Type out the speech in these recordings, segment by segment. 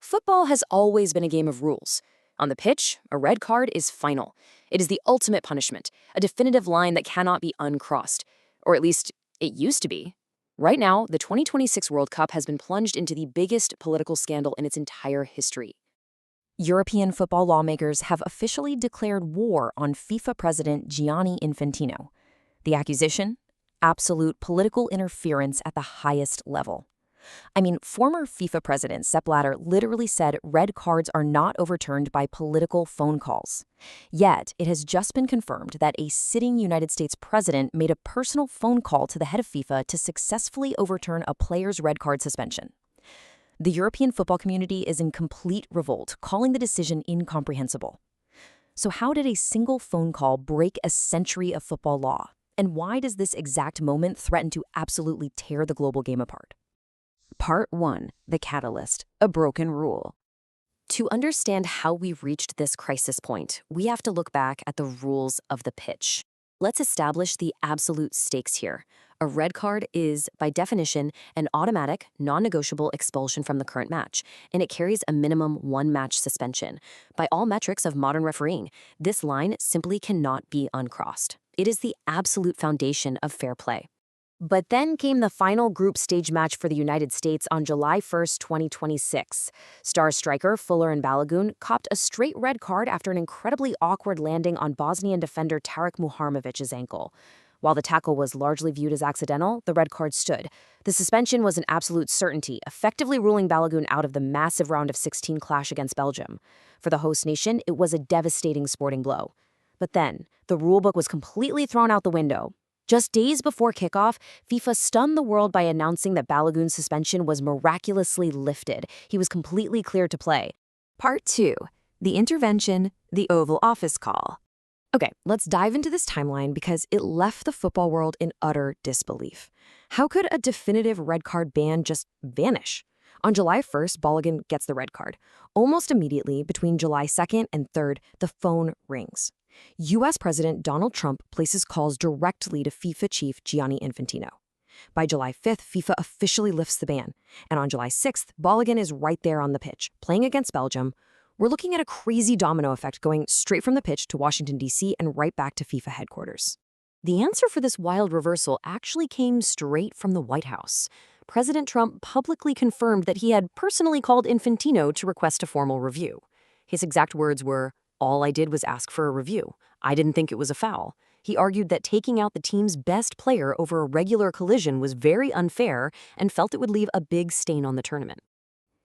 Football has always been a game of rules. On the pitch, a red card is final. It is the ultimate punishment, a definitive line that cannot be uncrossed. Or at least, it used to be. Right now, the 2026 World Cup has been plunged into the biggest political scandal in its entire history. European football lawmakers have officially declared war on FIFA president Gianni Infantino. The accusation? Absolute political interference at the highest level. I mean, former FIFA president Sepp Blatter literally said red cards are not overturned by political phone calls. Yet, it has just been confirmed that a sitting United States president made a personal phone call to the head of FIFA to successfully overturn a player's red card suspension. The European football community is in complete revolt, calling the decision incomprehensible. So how did a single phone call break a century of football law? And why does this exact moment threaten to absolutely tear the global game apart? Part 1. The Catalyst, a broken rule. To understand how we reached this crisis point, we have to look back at the rules of the pitch. Let's establish the absolute stakes here. A red card is, by definition, an automatic, non-negotiable expulsion from the current match, and it carries a minimum one-match suspension. By all metrics of modern refereeing, this line simply cannot be uncrossed. It is the absolute foundation of fair play. But then came the final group stage match for the United States on July 1st, 2026. Star striker Folarin Balogun copped a straight red card after an incredibly awkward landing on Bosnian defender Tarik Muharmovic's ankle. While the tackle was largely viewed as accidental, the red card stood. The suspension was an absolute certainty, effectively ruling Balogun out of the massive round of 16 clash against Belgium. For the host nation, it was a devastating sporting blow. But then, the rulebook was completely thrown out the window. Just days before kickoff, FIFA stunned the world by announcing that Balogun's suspension was miraculously lifted. He was completely cleared to play. Part 2. The Intervention, the Oval Office Call. Okay, let's dive into this timeline because it left the football world in utter disbelief. How could a definitive red card ban just vanish? On July 1st, Balogun gets the red card. Almost immediately, between July 2nd and 3rd, the phone rings. U.S. President Donald Trump places calls directly to FIFA chief Gianni Infantino. By July 5th, FIFA officially lifts the ban. And on July 6th, Balogun is right there on the pitch, playing against Belgium. We're looking at a crazy domino effect going straight from the pitch to Washington, D.C. and right back to FIFA headquarters. The answer for this wild reversal actually came straight from the White House. President Trump publicly confirmed that he had personally called Infantino to request a formal review. His exact words were, "All I did was ask for a review. I didn't think it was a foul." He argued that taking out the team's best player over a regular collision was very unfair and felt it would leave a big stain on the tournament.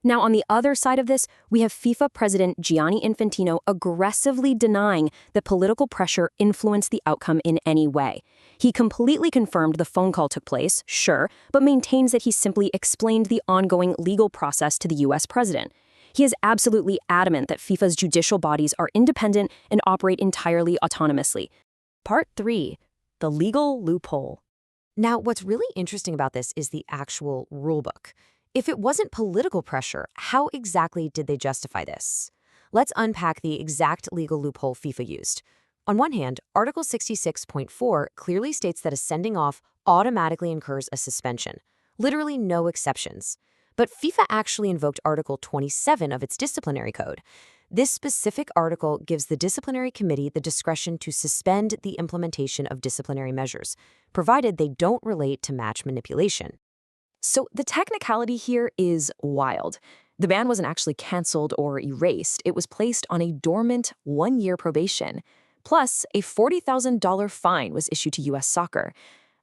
Now, on the other side of this, we have FIFA President Gianni Infantino aggressively denying that political pressure influenced the outcome in any way. He completely confirmed the phone call took place, sure, but maintains that he simply explained the ongoing legal process to the U.S. president. He is absolutely adamant that FIFA's judicial bodies are independent and operate entirely autonomously. Part 3. The Legal Loophole. Now, what's really interesting about this is the actual rulebook. If it wasn't political pressure, how exactly did they justify this? Let's unpack the exact legal loophole FIFA used. On one hand, Article 66.4 clearly states that a sending off automatically incurs a suspension. Literally no exceptions. But FIFA actually invoked Article 27 of its disciplinary code. This specific article gives the disciplinary committee the discretion to suspend the implementation of disciplinary measures, provided they don't relate to match manipulation. So the technicality here is wild. The ban wasn't actually canceled or erased. It was placed on a dormant one-year probation. Plus, a $40,000 fine was issued to U.S. Soccer.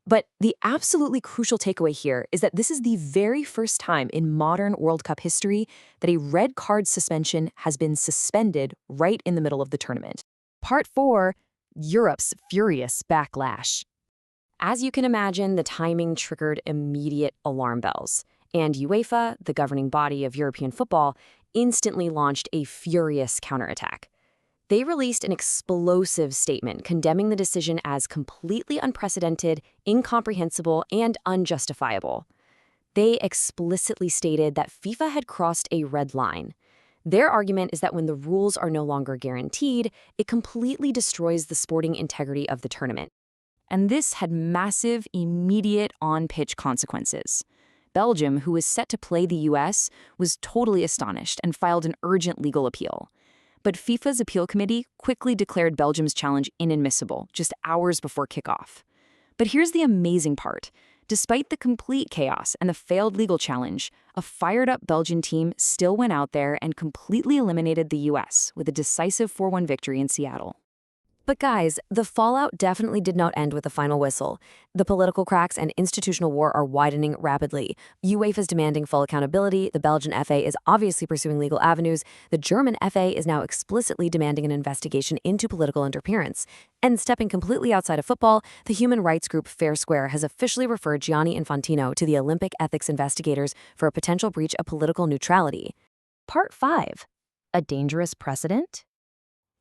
But the absolutely crucial takeaway here is that this is the very first time in modern World Cup history that a red card suspension has been suspended right in the middle of the tournament. Part 4. Europe's furious backlash. As you can imagine, the timing triggered immediate alarm bells, and UEFA, the governing body of European football, instantly launched a furious counterattack. They released an explosive statement condemning the decision as completely unprecedented, incomprehensible, and unjustifiable. They explicitly stated that FIFA had crossed a red line. Their argument is that when the rules are no longer guaranteed, it completely destroys the sporting integrity of the tournament. And this had massive, immediate on-pitch consequences. Belgium, who was set to play the US, was totally astonished and filed an urgent legal appeal. But FIFA's appeal committee quickly declared Belgium's challenge inadmissible just hours before kickoff. But here's the amazing part. Despite the complete chaos and the failed legal challenge, a fired-up Belgian team still went out there and completely eliminated the US with a decisive 4-1 victory in Seattle. But guys, the fallout definitely did not end with the final whistle. The political cracks and institutional war are widening rapidly. UEFA is demanding full accountability, the Belgian FA is obviously pursuing legal avenues, the German FA is now explicitly demanding an investigation into political interference. And stepping completely outside of football, the human rights group Fair Square has officially referred Gianni Infantino to the Olympic ethics investigators for a potential breach of political neutrality. Part 5. A dangerous precedent?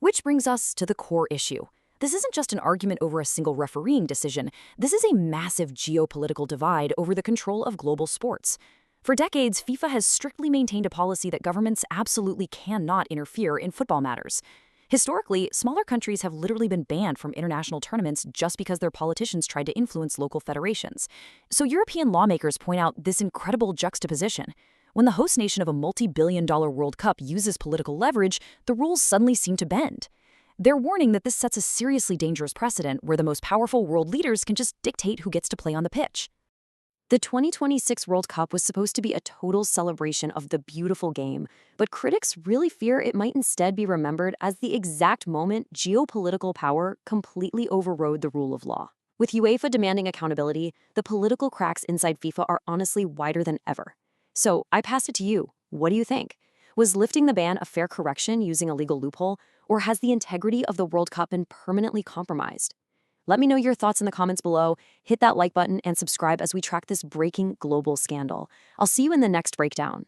Which brings us to the core issue. This isn't just an argument over a single refereeing decision. This is a massive geopolitical divide over the control of global sports. For decades, FIFA has strictly maintained a policy that governments absolutely cannot interfere in football matters. Historically, smaller countries have literally been banned from international tournaments just because their politicians tried to influence local federations. So European lawmakers point out this incredible juxtaposition. When the host nation of a multi-billion-dollar World Cup uses political leverage, the rules suddenly seem to bend. They're warning that this sets a seriously dangerous precedent where the most powerful world leaders can just dictate who gets to play on the pitch. The 2026 World Cup was supposed to be a total celebration of the beautiful game, but critics really fear it might instead be remembered as the exact moment geopolitical power completely overrode the rule of law. With UEFA demanding accountability, the political cracks inside FIFA are honestly wider than ever. So I pass it to you. What do you think? Was lifting the ban a fair correction using a legal loophole, or has the integrity of the World Cup been permanently compromised? Let me know your thoughts in the comments below. Hit that like button and subscribe as we track this breaking global scandal. I'll see you in the next breakdown.